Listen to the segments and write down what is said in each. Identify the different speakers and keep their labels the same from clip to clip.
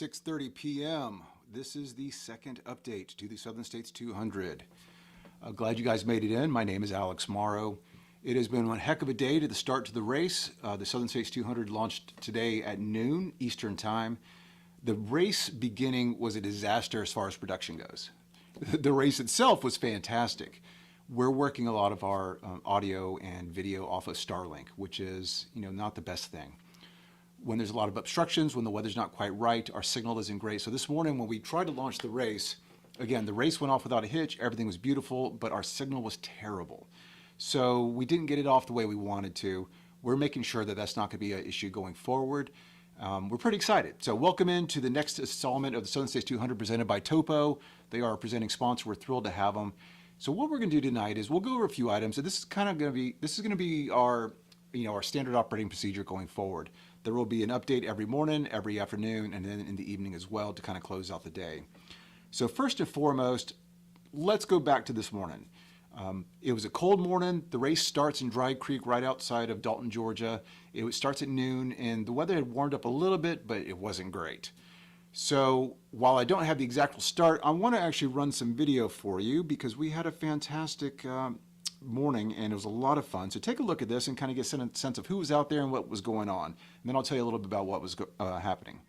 Speaker 1: 6:30 p.m. This is the second update to the Southern States 200. Glad you guys made it in. My name is Alex Morrow. It has been one heck of a day to the start to the race. The Southern States 200 launched today at noon Eastern Time. The race beginning was a disaster as far as production goes. The race itself was fantastic. We're working a lot of our audio and video off of Starlink, which is, not the best thing. When there's a lot of obstructions, when the weather's not quite right, our signal isn't great. So this morning when we tried to launch the race, again, the race went off without a hitch, everything was beautiful, but our signal was terrible. So we didn't get it off the way we wanted to. We're making sure that that's not going to be an issue going forward. We're pretty excited. So welcome into the next installment of the Southern States 200 presented by Topo. They are our presenting sponsor. We're thrilled to have them. So what we're going to do tonight is we'll go over a few items. And this is going to be our standard operating procedure going forward. There will be an update every morning, every afternoon, and then in the evening as well to kind of close out the day. So first and foremost, let's go back to this morning. It was a cold morning. The race starts in Dry Creek right outside of Dalton, Georgia. It starts at noon, and the weather had warmed up a little bit, but it wasn't great. So while I don't have the exact start, I want to actually run some video for you because we had a fantastic morning and it was a lot of fun. So take a look at this and kind of get a sense of who was out there and what was going on. And then I'll tell you a little bit about what was happening.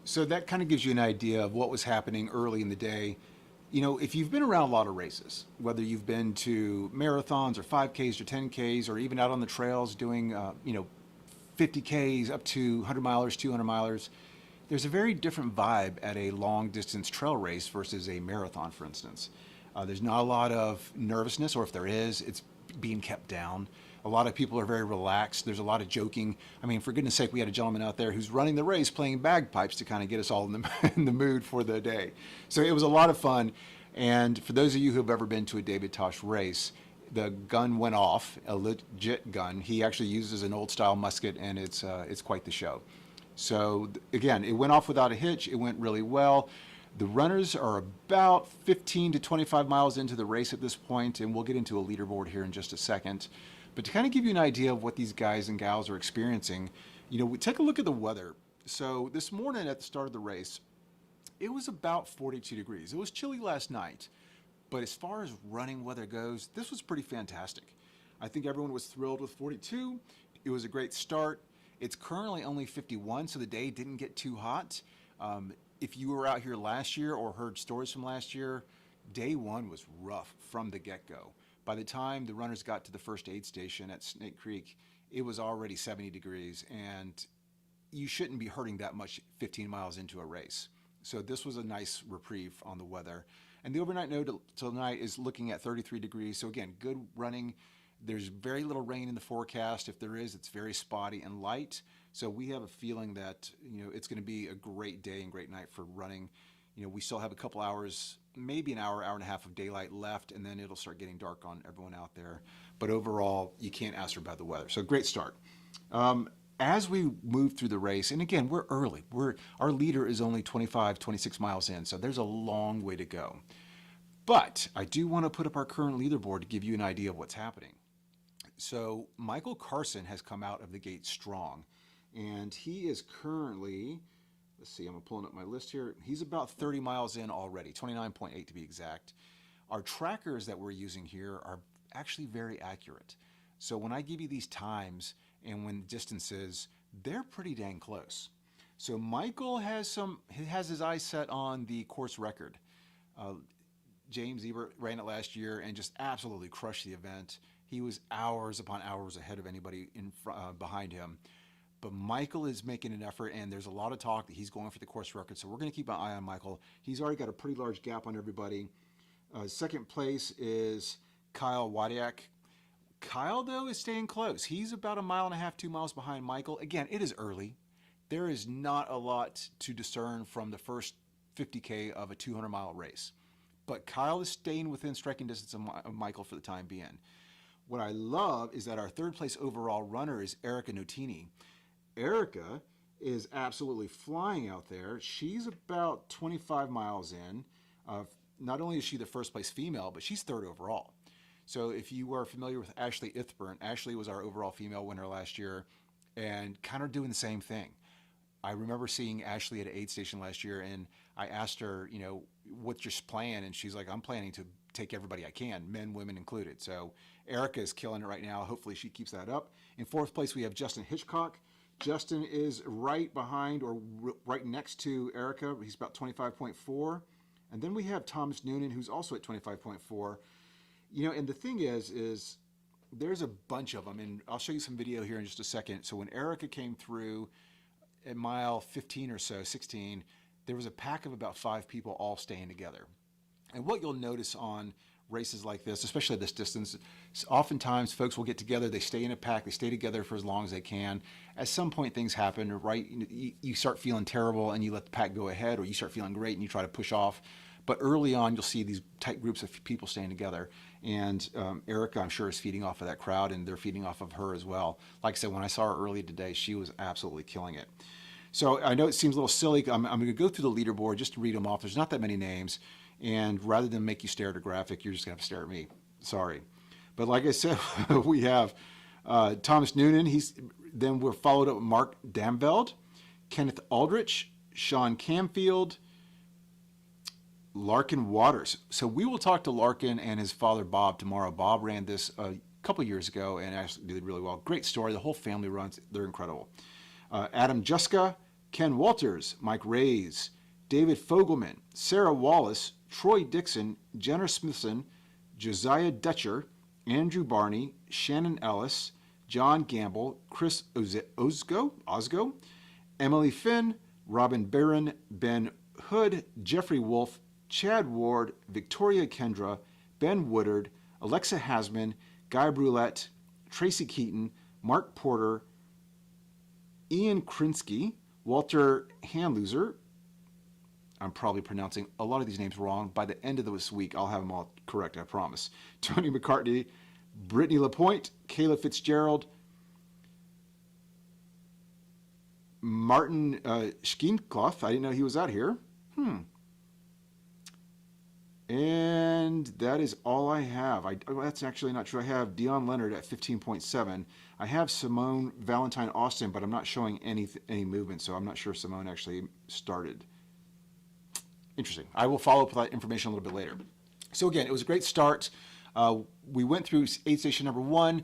Speaker 1: So that kind of gives you an idea of what was happening early in the day. If you've been around a lot of races, whether you've been to marathons or 5Ks or 10Ks, or even out on the trails doing, 50Ks up to 100 milers, 200 milers, there's a very different vibe at a long distance trail race versus a marathon, for instance. There's not a lot of nervousness, or if there is, it's being kept down. A lot of people are very relaxed. There's a lot of joking. I mean, for goodness sake, we had a gentleman out there who's running the race playing bagpipes to kind of get us all in the mood for the day. So it was a lot of fun. And for those of you who have ever been to a David Tosh race, the gun went off, a legit gun. He actually uses an old style musket, and it's quite the show. So again, it went off without a hitch. It went really well. The runners are about 15 to 25 miles into the race at this point, and we'll get into a leaderboard here in just a second. But to kind of give you an idea of what these guys and gals are experiencing, we take a look at the weather. So this morning at the start of the race, It was about 42 degrees. It was chilly last night, but as far as running weather goes, this was pretty fantastic. I think everyone was thrilled with 42. It was a great start. It's currently only 51, so the day didn't get too hot. If you were out here last year or heard stories from last year, day one was rough from the get-go. By the time the runners got to the first aid station at Snake Creek, it was already 70 degrees, and you shouldn't be hurting that much 15 miles into a race. So this was a nice reprieve on the weather. And the overnight low tonight is looking at 33 degrees. So again, good running. There's very little rain in the forecast. If there is, it's very spotty and light. So we have a feeling that, it's going to be a great day and great night for running. We still have a couple hours, maybe an hour, hour and a half of daylight left, and then it'll start getting dark on everyone out there. But overall, you can't ask for bad the weather. So great start. As we move through the race, and again, we're early. Our leader is only 25, 26 miles in, so there's a long way to go. But I do want to put up our current leaderboard to give you an idea of what's happening. So Michael Carson has come out of the gate strong, and he is currently, let's see, I'm pulling up my list here. He's about 30 miles in already, 29.8 to be exact. Our trackers that we're using here are actually very accurate. So when I give you these times and when distances, they're pretty dang close. So Michael has his eyes set on the course record. James Ebert ran it last year and just absolutely crushed the event. He was hours upon hours ahead of anybody behind him. But Michael is making an effort, and there's a lot of talk that he's going for the course record. So we're going to keep an eye on Michael. He's already got a pretty large gap on everybody. Second place is Kyle Wadiak. Kyle, though, is staying close. He's about 1.5 miles, 2 miles behind Michael. Again, it is early. There is not a lot to discern from the first 50K of a 200-mile race. But Kyle is staying within striking distance of Michael for the time being. What I love is that our third place overall runner is Erica Notini. Erica is absolutely flying out there. She's about 25 miles in. Not only is she the first place female, but she's third overall. So if you are familiar with Ashley Ithburn, Ashley was our overall female winner last year and kind of doing the same thing. I remember seeing Ashley at an aid station last year, and I asked her, what's your plan? And she's like, I'm planning to take everybody I can, men, women included. So Erica is killing it right now. Hopefully she keeps that up. In fourth place, we have Justin Hitchcock. Justin is right behind or right next to Erica. He's about 25.4. And then we have Thomas Noonan, who's also at 25.4. And the thing is there's a bunch of them, and I'll show you some video here in just a second. So when Erica came through at mile 15 or so, 16, there was a pack of about 5 people all staying together. And what you'll notice on races like this, especially at this distance, oftentimes folks will get together, they stay in a pack, they stay together for as long as they can. At some point things happen, right? You start feeling terrible and you let the pack go ahead, or you start feeling great and you try to push off. But early on, you'll see these tight groups of people staying together. And Erica, I'm sure, is feeding off of that crowd, and they're feeding off of her as well. Like I said, when I saw her early today, she was absolutely killing it. So I know it seems a little silly. I'm going to go through the leaderboard just to read them off. There's not that many names. And rather than make you stare at a graphic, you're just going to have to stare at me. Sorry. But like I said, we have Thomas Noonan. Then we're followed up with Mark Damveld, Kenneth Aldrich, Sean Camfield, Larkin Waters. So we will talk to Larkin and his father, Bob, tomorrow. Bob ran this a couple years ago and actually did really well. Great story. The whole family runs. They're incredible. Adam Juska, Ken Walters, Mike Rays, David Fogelman, Sarah Wallace, Troy Dixon, Jenner Smithson, Josiah Dutcher, Andrew Barney, Shannon Ellis, John Gamble, Chris Osgo, Emily Finn, Robin Barron, Ben Hood, Jeffrey Wolf, Chad Ward, Victoria Kendra, Ben Woodard, Alexa Hasman, Guy Brulette, Tracy Keaton, Mark Porter, Ian Krinsky, Walter Hanluser. I'm probably pronouncing a lot of these names wrong. By the end of this week, I'll have them all correct, I promise. Tony McCartney, Brittany Lapointe, Kayla Fitzgerald, Martin Schienkloff. I didn't know he was out here. And that is all I have. That's actually not true. I have Dion Leonard at 15.7. I have Simone Valentine Austin, but I'm not showing any movement, so I'm not sure Simone actually started. Interesting. I will follow up with that information a little bit later. So again, it was a great start. We went through aid station number 1.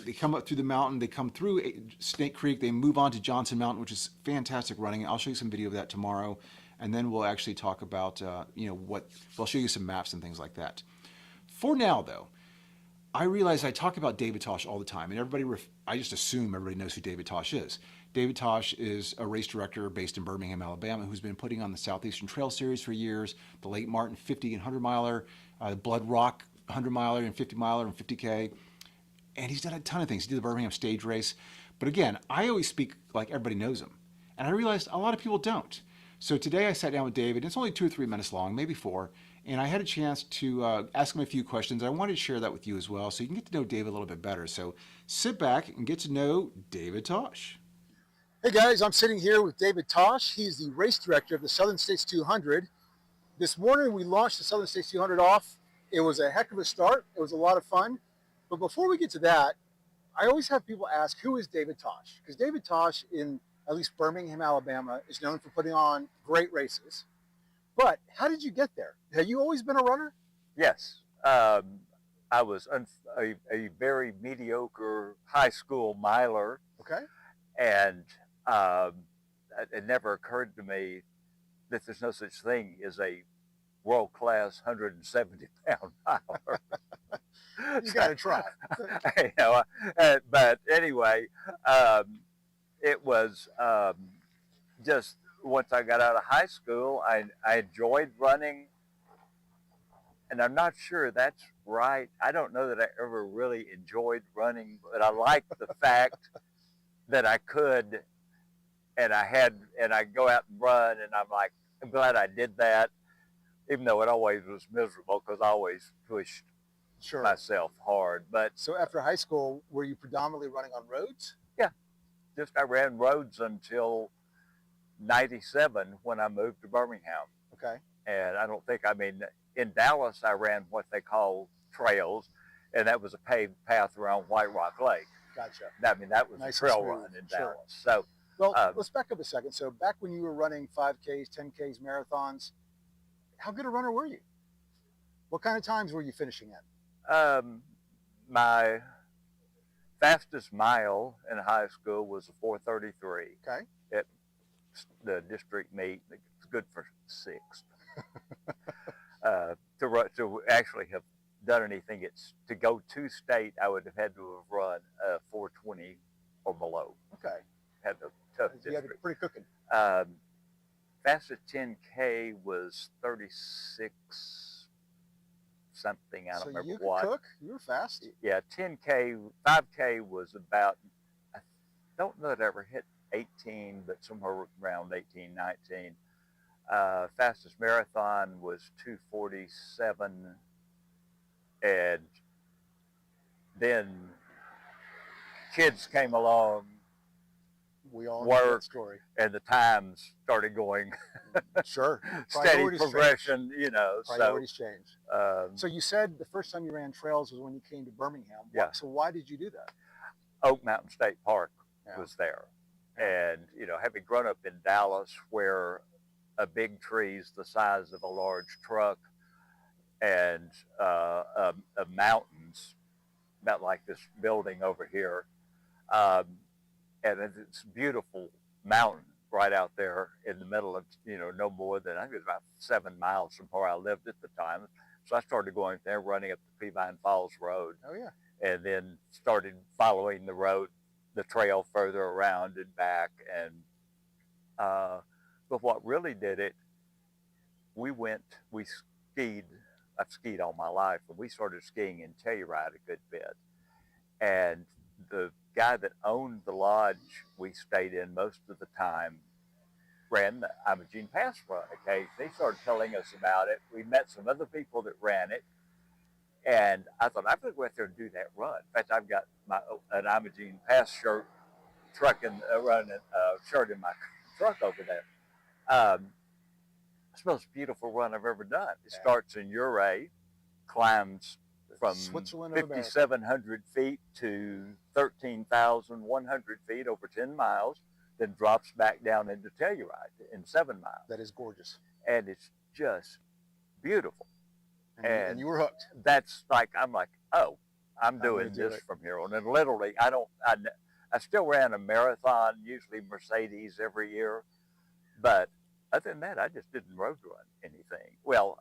Speaker 1: They come up through the mountain. They come through Snake Creek. They move on to Johnson Mountain, which is fantastic running. I'll show you some video of that tomorrow, and then we'll actually talk about I'll show you some maps and things like that. For now, though, I realize I talk about David Tosh all the time, and I just assume everybody knows who David Tosh is. David Tosh is a race director based in Birmingham, Alabama, who's been putting on the Southeastern Trail Series for years, the Lake Martin 50 and 100 miler, Blood Rock 100 miler and 50 miler and 50K. And he's done a ton of things. He did the Birmingham stage race. But again, I always speak like everybody knows him. And I realized a lot of people don't. So today I sat down with David. It's only 2 or 3 minutes long, maybe 4. And I had a chance to ask him a few questions. I wanted to share that with you as well so you can get to know David a little bit better. So sit back and get to know David Tosh. Hey guys, I'm sitting here with David Tosh. He's the race director of the Southern States 200. This morning we launched the Southern States 200 off. It was a heck of a start. It was a lot of fun. But before we get to that, I always have people ask, who is David Tosh? Because David Tosh, in at least Birmingham, Alabama, is known for putting on great races. But how did you get there? Have you always been a runner?
Speaker 2: Yes. I was a very mediocre high school miler.
Speaker 1: Okay.
Speaker 2: And it never occurred to me that there's no such thing as a world-class 170-pound miler.
Speaker 1: You got to try.
Speaker 2: But anyway, it was just once I got out of high school, I enjoyed running. And I'm not sure that's right. I don't know that I ever really enjoyed running, but I liked the fact that I could, and I go out and run, and I'm glad I did that, even though it always was miserable because I always pushed myself hard. But
Speaker 1: so after high school, were you predominantly running on roads?
Speaker 2: Yeah, just I ran roads until '97 when I moved to Birmingham.
Speaker 1: Okay.
Speaker 2: And I don't think, in Dallas, I ran what they call trails, and that was a paved path around White Rock Lake.
Speaker 1: Gotcha.
Speaker 2: That was
Speaker 1: nice
Speaker 2: a trail run in Dallas. So,
Speaker 1: well, let's back up a second. So back when you were running 5Ks, 10Ks, marathons, how good a runner were you? What kind of times were you finishing at?
Speaker 2: My fastest mile in high school was a 4:33.
Speaker 1: Okay.
Speaker 2: At the district meet. It's good for 6th. To actually have done anything, to go to state, I would have had to have run 4:20 or below.
Speaker 1: Okay.
Speaker 2: Had a tough district.
Speaker 1: You had it pretty cooking.
Speaker 2: Fastest 10K was 36 something. I don't remember
Speaker 1: you
Speaker 2: what.
Speaker 1: So you could cook? You were fast.
Speaker 2: Yeah, 10K, 5K was about, I don't know that I ever hit 18, but somewhere around 18, 19. Fastest marathon was 2:47, and then kids came along.
Speaker 1: We all know that story.
Speaker 2: And the times started going
Speaker 1: sure
Speaker 2: steady progression,
Speaker 1: Priorities change. So you said the first time you ran trails was when you came to Birmingham.
Speaker 2: Yeah.
Speaker 1: So why did you do that?
Speaker 2: Oak Mountain State Park was there. And, having grown up in Dallas where a big tree's the size of a large truck and mountains, about like this building over here, and it's a beautiful mountain right out there in the middle of, no more than, I think it was about 7 miles from where I lived at the time. So I started going there, running up the Peavine Falls Road.
Speaker 1: Oh, yeah.
Speaker 2: And then started following the road, the trail further around and back. And but what really did it, we skied. I've skied all my life, but we started skiing in Telluride a good bit. And the guy that owned the lodge we stayed in most of the time ran the Imogene Pass run occasionally. He started telling us about it. We met some other people that ran it. And I thought, I'm going to go out there and do that run. In fact, I've got an Imogene Pass shirt, shirt in my truck over there. It's the most beautiful run I've ever done. It starts in Ouray, climbs from 5,700 feet to 13,100 feet over 10 miles, then drops back down into Telluride in 7 miles.
Speaker 1: That is gorgeous.
Speaker 2: And it's just beautiful.
Speaker 3: And you were hooked.
Speaker 2: That's like, I'm like, oh, I'm
Speaker 3: gonna
Speaker 2: doing
Speaker 3: do
Speaker 2: this
Speaker 3: it.
Speaker 2: from here on. And literally, I still ran a marathon, usually Mercedes every year. But other than that, I just didn't road run anything. Well,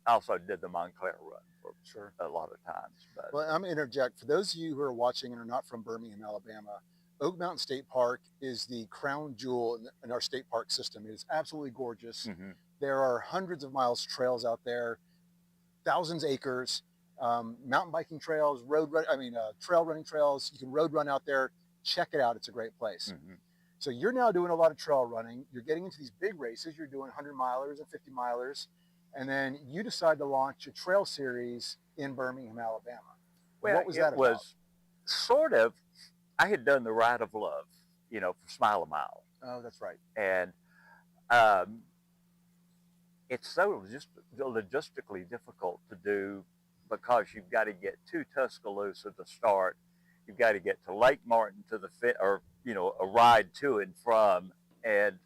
Speaker 2: I also did the Montclair run for
Speaker 3: Sure.
Speaker 2: a lot of times. But
Speaker 3: Well, I'm going to interject. For those of you who are watching and are not from Birmingham, Alabama, Oak Mountain State Park is the crown jewel in our state park system. It is absolutely gorgeous.
Speaker 2: mm-hmm.
Speaker 3: There are hundreds of miles of trails out there, thousands of acres, mountain biking trails, trail running trails. You can road run out there. Check it out. It's a great place.
Speaker 2: Mm-hmm.
Speaker 3: So you're now doing a lot of trail running. You're getting into these big races. You're doing 100 milers and 50 milers. And then you decide to launch a trail series in Birmingham, Alabama.
Speaker 2: Well,
Speaker 3: what was that about?
Speaker 2: It was sort of, I had done the Ride of Love, for Smile a Mile.
Speaker 3: Oh, that's right.
Speaker 2: And it's so just logistically difficult to do because you've got to get to Tuscaloosa to start. You've got to get to Lake Martin to a ride to and from. And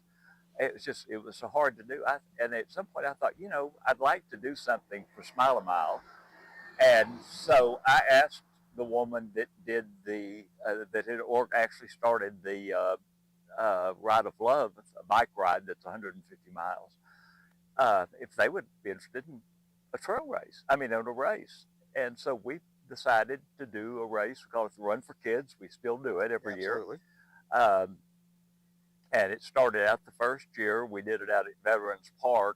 Speaker 2: it was so hard to do. And at some point I thought, I'd like to do something for Smile a Mile. And so I asked the woman that did actually started the Ride of Love, a bike ride that's 150 miles, if they would be interested in in a race. And so we decided to do a race. We call it the Run for Kids. We still do it every year. And it started out the first year. We did it out at Veterans Park,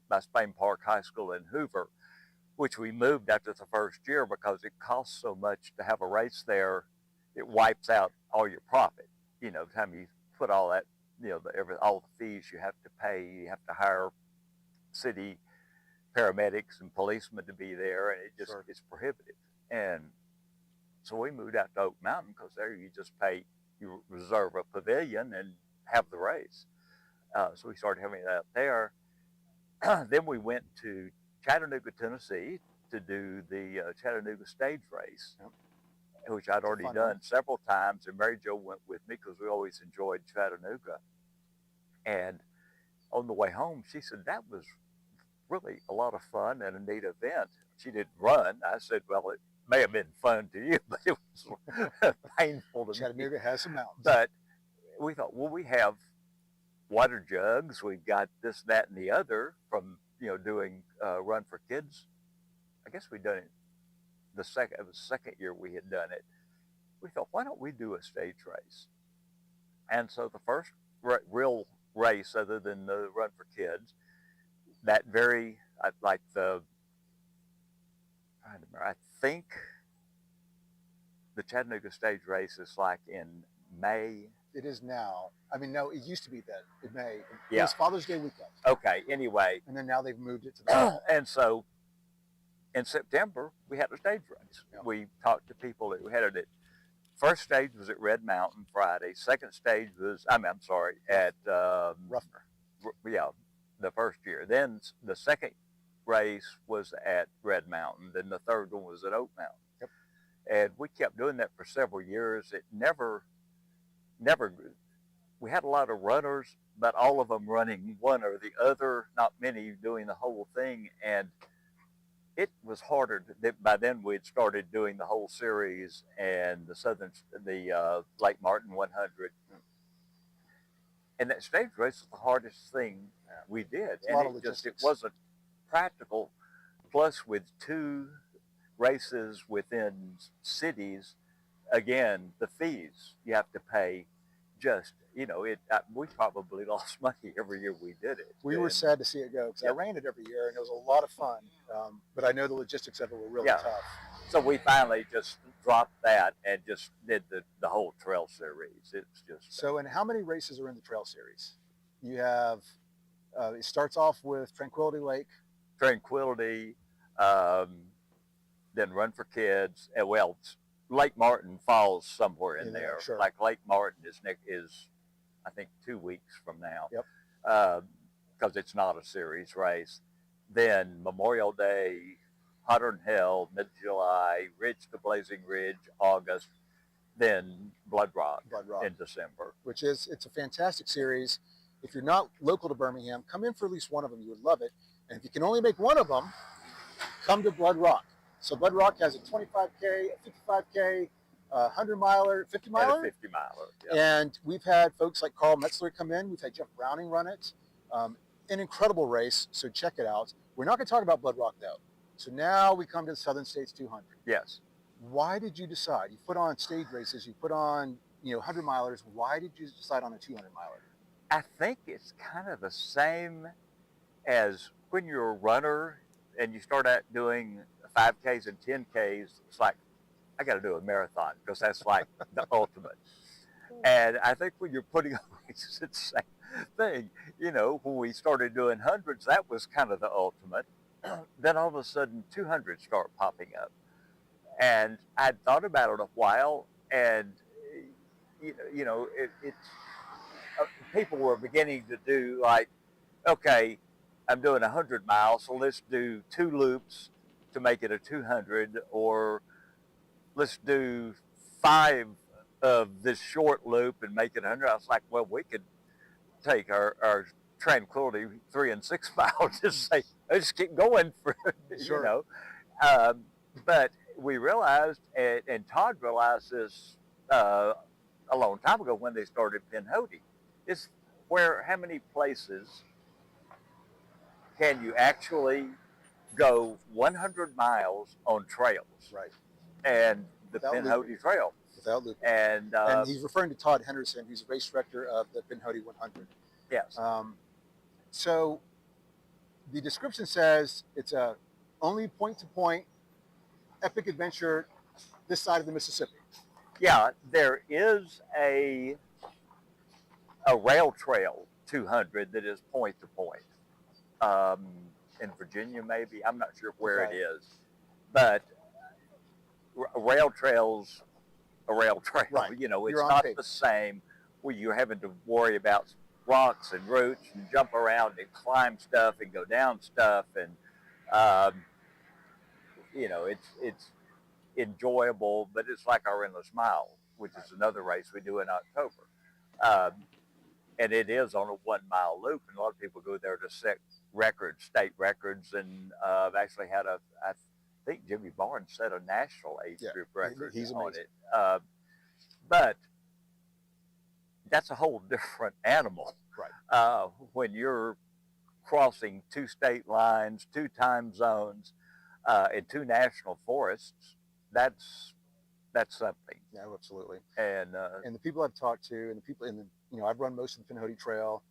Speaker 2: by Spain Park High School in Hoover, which we moved after the first year because it costs so much to have a race there. It wipes out all your profit. The time you put all that, all the fees you have to pay, you have to hire city paramedics and policemen to be there, and it's prohibitive. And so we moved out to Oak Mountain because there you just pay, you reserve a pavilion and have the race. So we started having it out there. Then we went to Chattanooga, Tennessee to do the Chattanooga stage race, which I'd already done several times. And Mary Jo went with me because we always enjoyed Chattanooga. And on the way home, she said, that was really a lot of fun and a neat event. She didn't run. I said, well, it may have been fun to you, but it was painful to me.
Speaker 3: Chattanooga has some mountains.
Speaker 2: But we thought, well, we have water jugs. We've got this, that, and the other from, doing Run for Kids. I guess we'd done it it was the second year we had done it. We thought, why don't we do a stage race? And so the first real race, other than the Run for Kids, I think the Chattanooga stage race is like in May.
Speaker 3: It is now. No, it used to be then in May.
Speaker 2: Yeah.
Speaker 3: It was Father's Day weekend.
Speaker 2: Okay, anyway.
Speaker 3: And then now they've moved it to the
Speaker 2: And so in September, we had a stage race. Yeah. We talked to people. We had it at, first stage was at Red Mountain Friday. Second stage was, at
Speaker 3: Ruffner.
Speaker 2: Yeah, the first year. Then the second race was at Red Mountain. Then the third one was at Oak Mountain.
Speaker 3: Yep.
Speaker 2: And we kept doing that for several years. It never, we had a lot of runners, but all of them running one or the other, not many doing the whole thing. And it was harder. By then we'd started doing the whole series and the Lake Martin 100. And that stage race was the hardest thing we did. And it wasn't practical. Plus with two races within cities, again, the fees you have to pay we probably lost money every year we did it.
Speaker 3: We were sad to see it go because I ran it every year and it was a lot of fun. But I know the logistics of it were really tough.
Speaker 2: So we finally just dropped that and just did the whole trail series. It's just
Speaker 3: so. And how many races are in the trail series? You have it starts off with Tranquility Lake.
Speaker 2: Tranquility, then Run for Kids, and Lake Martin falls somewhere in there.
Speaker 3: Sure.
Speaker 2: Like Lake Martin is I think 2 weeks from now.
Speaker 3: Yep.
Speaker 2: Because it's not a series race. Then Memorial Day, Hotter Than Hell, mid-July, Ridge to Blazing Ridge, August, then Blood Rock in December.
Speaker 3: It's a fantastic series. If you're not local to Birmingham, come in for at least one of them. You would love it. And if you can only make one of them, come to Blood Rock. So Blood Rock has a 25K, a 55K, 100-miler, 50-miler?
Speaker 2: And a 50-miler. Yep.
Speaker 3: And we've had folks like Carl Metzler come in. We've had Jeff Browning run it. An incredible race, so check it out. We're not going to talk about Blood Rock, though. So now we come to the Southern States 200.
Speaker 2: Yes.
Speaker 3: Why did you decide? You put on stage races, you put on 100-milers. Why did you decide on a 200-miler?
Speaker 2: I think it's kind of the same as when you're a runner and you start out doing 5Ks and 10Ks. It's like, I got to do a marathon because that's like the ultimate. And I think when you're putting on races, it's the same thing. You know, when we started doing hundreds, that was kind of the ultimate. Then all of a sudden, 200s start popping up. And I'd thought about it a while, and, people were beginning to do like, okay, I'm doing 100 miles, so let's do 2 loops to make it a 200, or let's do 5 of this short loop and make it 100. I was like, well, we could take our Tranquility 3 and 6 miles, just say, let's keep going for,
Speaker 3: Sure.
Speaker 2: But we realized, and Todd realized this a long time ago when they started Pinhoti, it's how many places can you actually go 100 miles on trails?
Speaker 3: Right.
Speaker 2: And the
Speaker 3: Without
Speaker 2: Pinhoti
Speaker 3: looping.
Speaker 2: Trail.
Speaker 3: Without looping.
Speaker 2: And
Speaker 3: he's referring to Todd Henderson, who's the race director of the Pinhoti 100.
Speaker 2: yes.
Speaker 3: So the description says it's a only point-to-point epic adventure this side of the Mississippi.
Speaker 2: Yeah, there is a rail trail 200 that is point to point. In Virginia, maybe. I'm not sure where it is. But a rail trail's a rail trail.
Speaker 3: Right.
Speaker 2: You know, it's
Speaker 3: You're on
Speaker 2: not
Speaker 3: pavement.
Speaker 2: the same where you're having to worry about rocks and roots and jump around and climb stuff and go down stuff. And, it's enjoyable, but it's like our Endless Mile, which is another race we do in October. And it is on a 1 mile loop, and a lot of people go there to set records, state records, and I've actually had I think Jimmy Barnes set a national age group record
Speaker 3: he's
Speaker 2: on
Speaker 3: amazing.
Speaker 2: it. But that's a whole different animal.
Speaker 3: Right.
Speaker 2: When you're crossing 2 state lines, 2 time zones, and 2 national forests, that's something.
Speaker 3: Yeah, absolutely.
Speaker 2: And
Speaker 3: the people I've talked to, and the people I've run most of the Pinhoti Trail.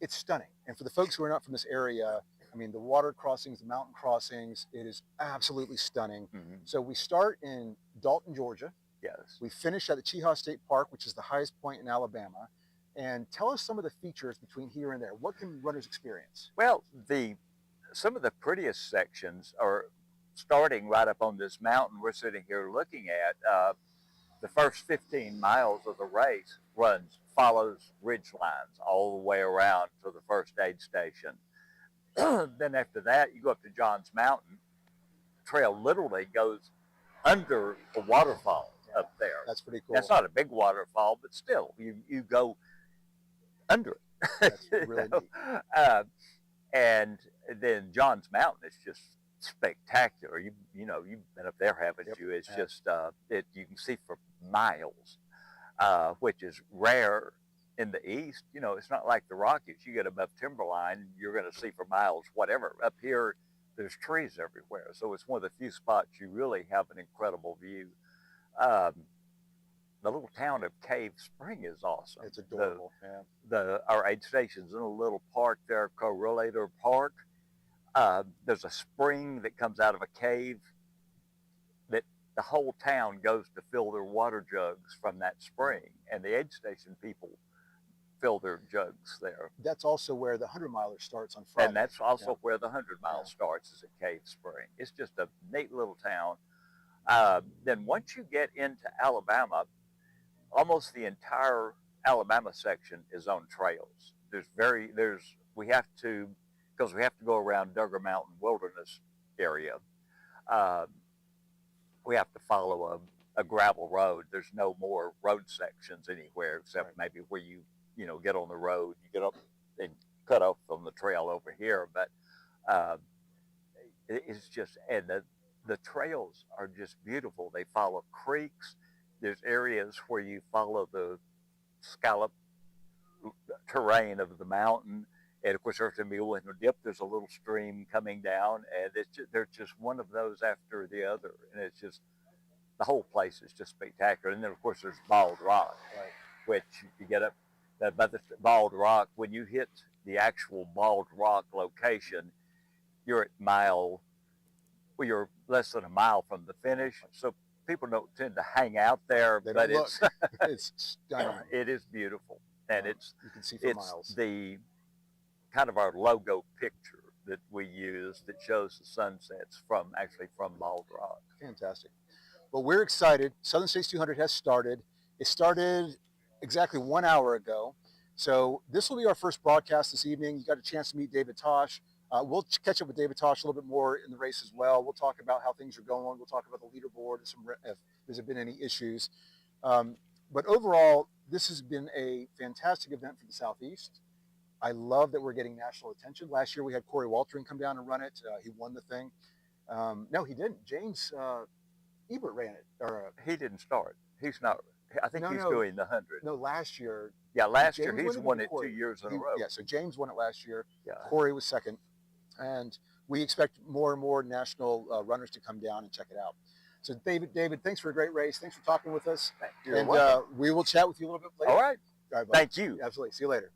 Speaker 3: It's stunning. And for the folks who are not from this area, I mean, the water crossings, the mountain crossings, it is absolutely stunning.
Speaker 2: mm-hmm.
Speaker 3: So we start in Dalton, Georgia.
Speaker 2: Yes.
Speaker 3: We finish at the Cheaha State Park, which is the highest point in Alabama. And tell us some of the features between here and there. What can runners experience?
Speaker 2: Well, some of the prettiest sections are starting right up on this mountain we're sitting here looking at. The first 15 miles of the race follows ridge lines all the way around to the first aid station. Then after that, you go up to Johns Mountain. Trail literally goes under a waterfall up there.
Speaker 3: That's pretty cool.
Speaker 2: That's not a big waterfall, but still, you go under it.
Speaker 3: That's really neat.
Speaker 2: And then Johns Mountain is just spectacular. You've been up there, haven't you? It's just you can see for miles, which is rare in the east. It's not like the Rockies. You get above timberline, you're going to see for miles, whatever. Up here, there's trees everywhere, so it's one of the few spots you really have an incredible view. The little town of Cave Spring is awesome.
Speaker 3: It's adorable.
Speaker 2: Our aid station's in a little park there, Correlator Park. There's a spring that comes out of a cave that the whole town goes to fill their water jugs from that spring, and the aid station people fill their jugs there.
Speaker 3: That's also where the 100-miler starts on Friday.
Speaker 2: And that's also where the 100-mile starts, is at Cave Spring. It's just a neat little town. Then once you get into Alabama, almost the entire Alabama section is on trails. We have to go around Duggar Mountain Wilderness area. We have to follow a gravel road. There's no more road sections anywhere except maybe where you get on the road. You get up and cut off from the trail over here, but uh, it's just, and the trails are just beautiful. They follow creeks. There's areas where you follow the scallop terrain of the mountain. And of course, there's a mule in the dip. There's a little stream coming down, and there's just one of those after the other, and it's just the whole place is just spectacular. And then of course there's Bald Rock,
Speaker 3: Right.
Speaker 2: which you get up by the Bald Rock. When you hit the actual Bald Rock location, you're at you're less than a mile from the finish. So people don't tend to hang out there,
Speaker 3: They
Speaker 2: but
Speaker 3: don't look. It's stunning.
Speaker 2: it is beautiful, and
Speaker 3: You can see for
Speaker 2: it's
Speaker 3: miles.
Speaker 2: the kind of our logo picture that we use that shows the sunsets from Bald Rock.
Speaker 3: Fantastic. Well, we're excited. Southern States 200 has started. It started exactly 1 hour ago. So this will be our first broadcast this evening. You got a chance to meet David Tosh. We'll catch up with David Tosh a little bit more in the race as well. We'll talk about how things are going. We'll talk about the leaderboard and if there's been any issues. But overall, this has been a fantastic event for the Southeast. I love that we're getting national attention. Last year we had Corey Waltering come down and run it. He won the thing. No, he didn't. James Ebert ran it.
Speaker 2: He didn't start. He's not. I think he's
Speaker 3: No.
Speaker 2: doing the 100.
Speaker 3: No, last year.
Speaker 2: Yeah, last year
Speaker 3: James
Speaker 2: he's won it
Speaker 3: Corey.
Speaker 2: 2 years in a row.
Speaker 3: Yeah, so James won it last year.
Speaker 2: Yeah.
Speaker 3: Corey was second. And we expect more and more national runners to come down and check it out. So David, thanks for a great race. Thanks for talking with us.
Speaker 2: You're
Speaker 3: and
Speaker 2: welcome.
Speaker 3: we will chat with you a little bit later.
Speaker 2: All right.
Speaker 3: All right, buddy.
Speaker 2: Thank you.
Speaker 3: Absolutely. See you later.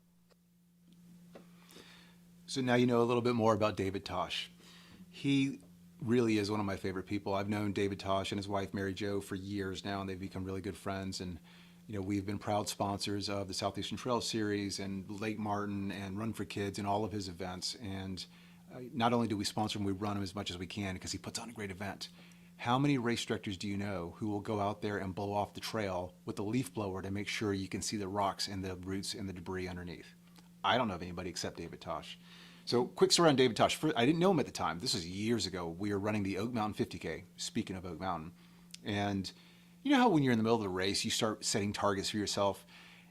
Speaker 1: So now you know a little bit more about David Tosh. He really is one of my favorite people. I've known David Tosh and his wife Mary Jo for years now, and they've become really good friends. And we've been proud sponsors of the Southeastern Trail Series and Lake Martin and Run for Kids and all of his events. And not only do we sponsor him, we run him as much as we can because he puts on a great event. How many race directors do you know who will go out there and blow off the trail with a leaf blower to make sure you can see the rocks and the roots and the debris underneath? I don't know of anybody except David Tosh. So quick story on David Tosh. I didn't know him at the time. This was years ago. We were running the Oak Mountain 50K, speaking of Oak Mountain. And you know how when you're in the middle of the race, you start setting targets for yourself?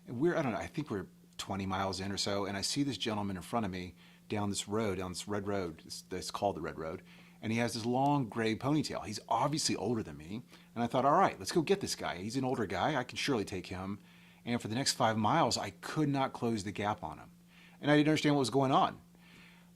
Speaker 1: And I think we're 20 miles in or so, and I see this gentleman in front of me down this red road. It's called the Red Road. And he has this long gray ponytail. He's obviously older than me. And I thought, all right, let's go get this guy. He's an older guy. I can surely take him. And for the next 5 miles, I could not close the gap on him. And I didn't understand what was going on.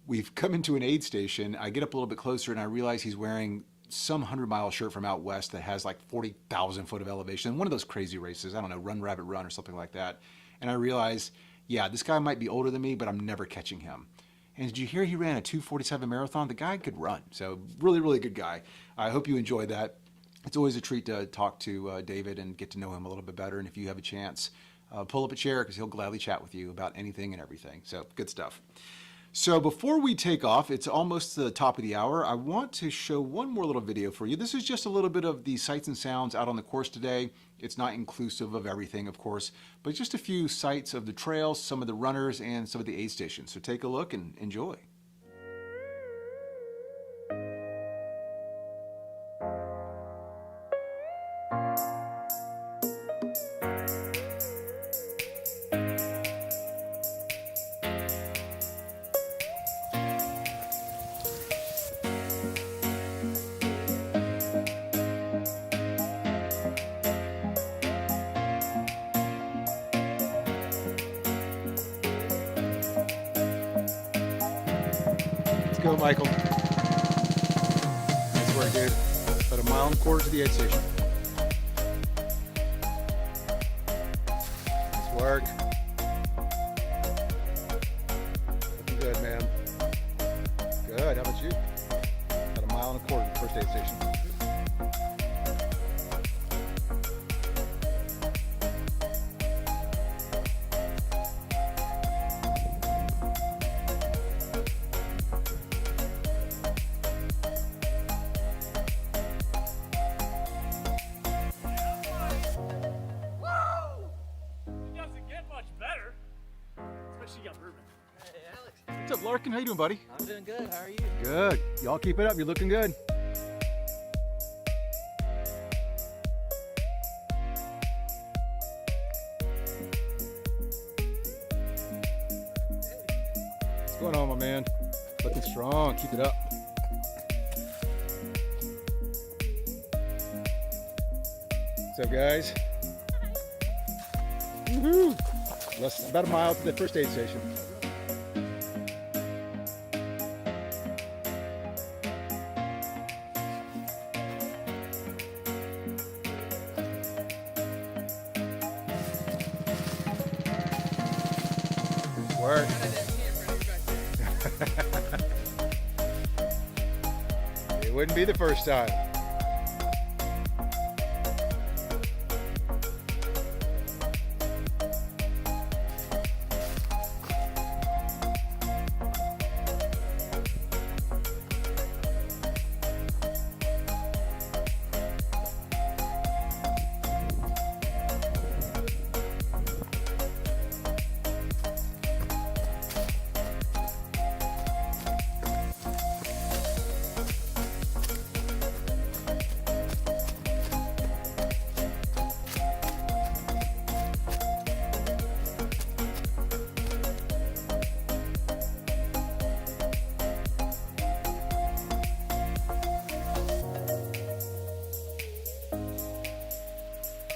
Speaker 1: We've come into an aid station. I get up a little bit closer and I realize he's wearing some 100-mile shirt from out west that has like 40,000 foot of elevation. One of those crazy races, I don't know, Run Rabbit Run or something like that. And I realize, yeah, this guy might be older than me, but I'm never catching him. And did you hear he ran a 2:47 marathon? The guy could run. So really, really good guy. I hope you enjoyed that. It's always a treat to talk to David and get to know him a little bit better. And if you have a chance, pull up a chair because he'll gladly chat with you about anything and everything. So good stuff. So before we take off, it's almost the top of the hour. I want to show one more little video for you. This is just a little bit of the sights and sounds out on the course today. It's not inclusive of everything, of course, but just a few sights of the trails, some of the runners, and some of the aid stations. So take a look and enjoy. Go, Michael. Nice work, dude. About a mile and a quarter to the aid station. Nice work. Looking good, man. Good. How about you? About a mile and a quarter to the first aid station. What's up, Larkin? How you doing, buddy?
Speaker 4: I'm doing good. How are you?
Speaker 1: Good. Y'all keep it up. You're looking good. Keep it up. What's up, guys? Woohoo! About a mile to the first aid station. Work. It wouldn't be the first time.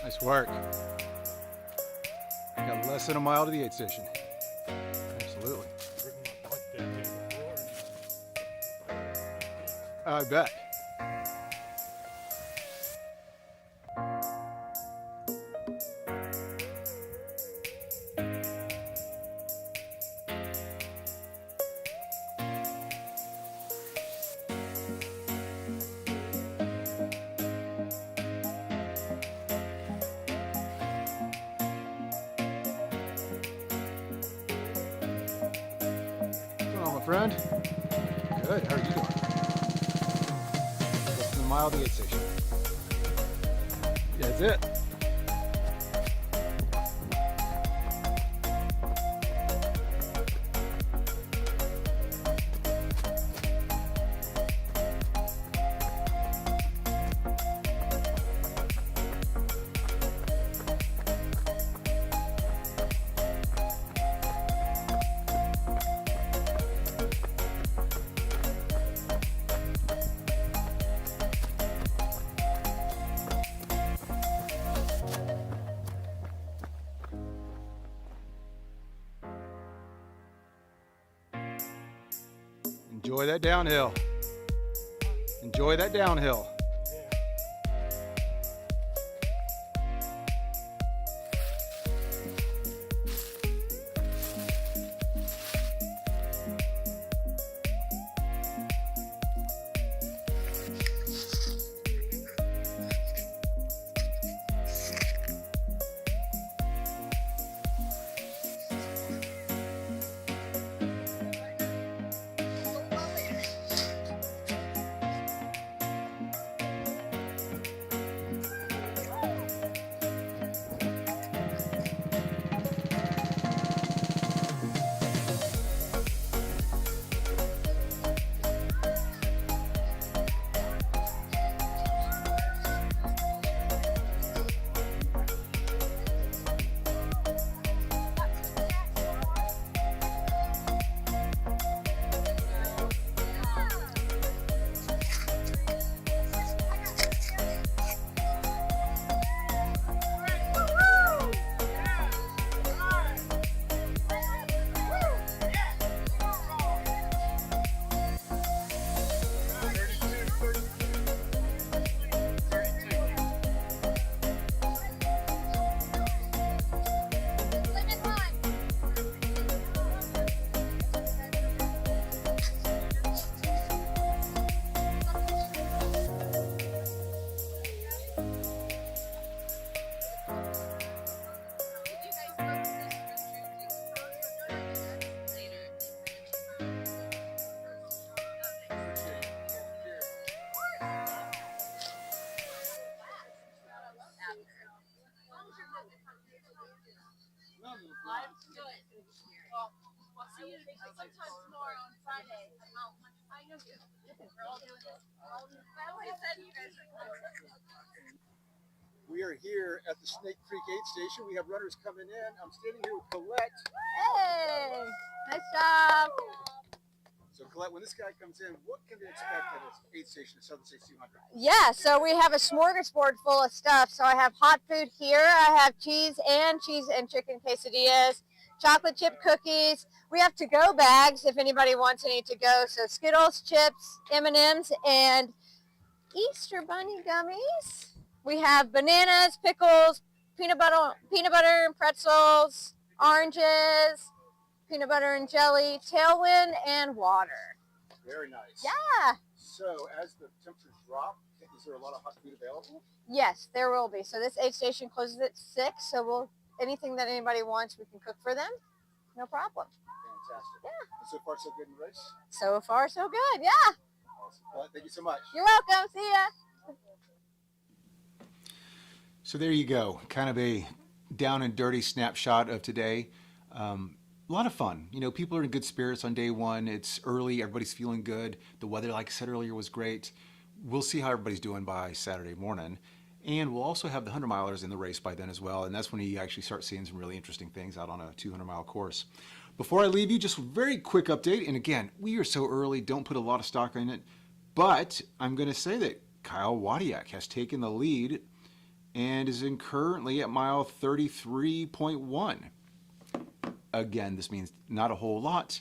Speaker 1: Nice work. Got less than a mile to the aid station. Absolutely. I bet. Friend? Good, how are you doing? Less than a mile to the aid station. That's it. Enjoy that downhill. Enjoy that downhill.
Speaker 4: Sometime tomorrow on Friday. I know you. We're all doing this. I always said you guys are coming.
Speaker 3: We are here at the Snake Creek Aid Station. We have runners coming in. I'm standing here with Colette.
Speaker 4: Hey, nice job.
Speaker 3: So Colette, when this guy comes in, what can they expect at his aid station at Southern States 200?
Speaker 4: Yeah, so we have a smorgasbord full of stuff. So I have hot food here. I have cheese and chicken quesadillas, chocolate chip cookies. We have to-go bags if anybody wants any to go. So Skittles, chips, M&Ms, and Easter bunny gummies. We have bananas, pickles, peanut butter and pretzels, oranges, peanut butter and jelly, tailwind, and water.
Speaker 3: Very nice.
Speaker 4: Yeah.
Speaker 3: So as the temperatures drop, is there a lot of hot food available?
Speaker 4: Yes, there will be. So this aid station closes at 6. So anything that anybody wants, we can cook for them. No problem.
Speaker 3: Fantastic.
Speaker 4: Yeah.
Speaker 3: And so far, so good in the race?
Speaker 4: So far, so good. Yeah.
Speaker 3: Awesome. Well, thank you so much.
Speaker 4: You're welcome. See ya.
Speaker 1: So there you go, kind of a down and dirty snapshot of today. A lot of fun. You know, people are in good spirits on day one. It's early. Everybody's feeling good. The weather, like I said earlier, was great. We'll see how everybody's doing by Saturday morning. And we'll also have the 100-milers in the race by then as well. And that's when you actually start seeing some really interesting things out on a 200-mile course. Before I leave you, just a very quick update. And again, we are so early. Don't put a lot of stock in it. But I'm going to say that Kyle Wadiak has taken the lead and is currently at mile 33.1. Again, this means not a whole lot.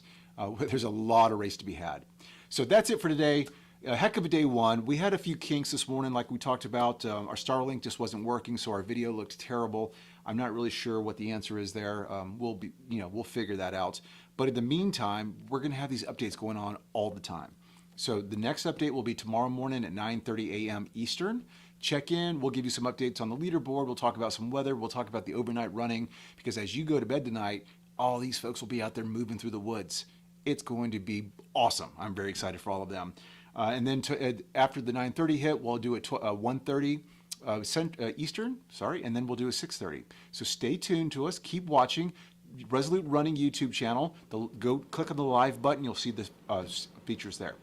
Speaker 1: There's a lot of race to be had. So that's it for today. A heck of a day one. We had a few kinks this morning, like we talked about. Our Starlink just wasn't working, so our video looked terrible. I'm not really sure what the answer is there. We'll figure that out. But in the meantime, we're going to have these updates going on all the time. So the next update will be tomorrow morning at 9:30 a.m. Eastern. Check in. We'll give you some updates on the leaderboard. We'll talk about some weather. We'll talk about the overnight running, because as you go to bed tonight, all these folks will be out there moving through the woods. It's going to be awesome. I'm very excited for all of them. And then after the 9:30 hit, we'll do a 1:30 Eastern, and then we'll do a 6:30. So stay tuned to us. Keep watching Resolute Running YouTube channel. Go click on the live button. You'll see the features there.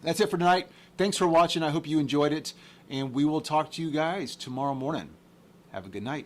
Speaker 1: That's it for tonight. Thanks for watching. I hope you enjoyed it. And we will talk to you guys tomorrow morning. Have a good night.